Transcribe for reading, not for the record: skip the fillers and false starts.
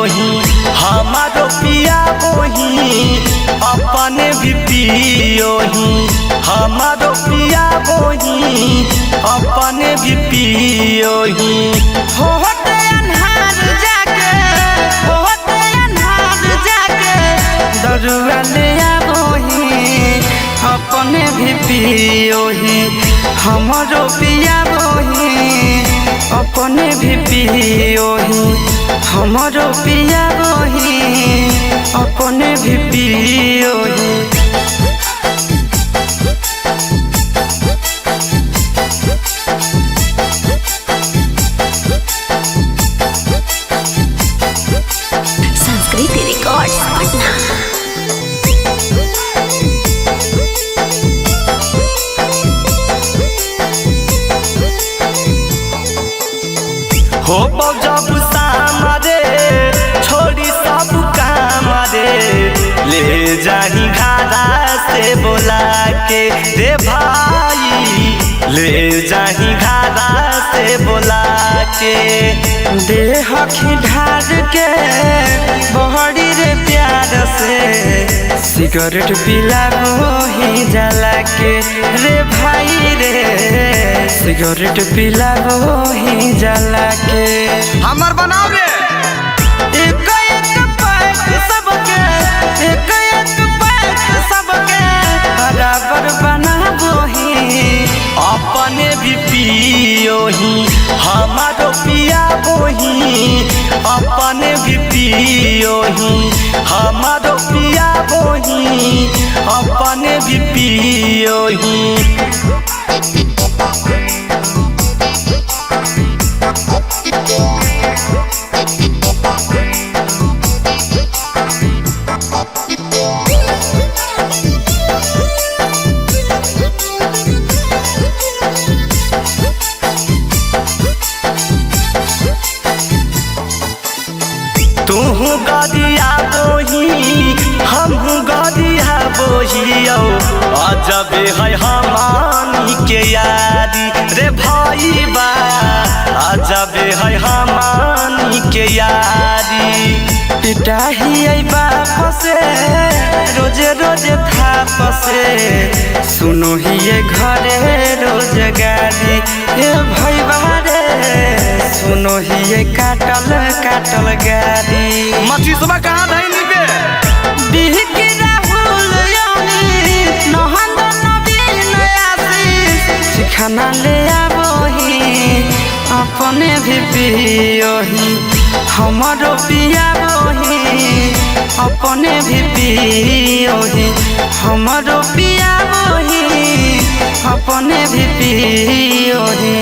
पियोही हमारो पिया बोही अपने भी पियोही हमारो पिया बोही अपने भी पियोही होते अन्हार जाके दरुआ ले आबोही अपने भी पियोही हमारो पिया बोही अपने भी पियोही हमारो पिया बोही अपने भी पियोही। संस्कृति रिकॉर्ड्स पटना। हो जब शाम रे छोड़ी सब काम रे ले जाही घारा से बोला के रे भाई ले जाही घारा से बोला के देह खिढार के बहरी रे प्यार से सिगरेट पिला बोही जला के रे भाई रे सिगरेट पिला बोही जला के हमर बनाओ रे एक पैक सबके एक पैक सबके बराबर बना बोही अपने भी पियोही हमारो पिया बोही अपने भी पियोही हमारो पिया बोही अपने भी पियोही। तू गदिया बोही हम गदिया बोही अजब है हमानी के यारी रे भाई बा अजब है हमानी के यारी पिटाही बाप से रोजे रोजे थाप से सुनो ही ये घरे रोजगारी ये भाई बारे सुनो ही ये काटल काटल गारी मछली सुबह कहाँ धैनी बे बिहकी राहुल यानी नहंद नवीन आशीष सिखाना ले आबोही अपने भी पियोही हमारो पिया बोही अपने भी पियोही हमारो पिया बोही अपने भी पियोही।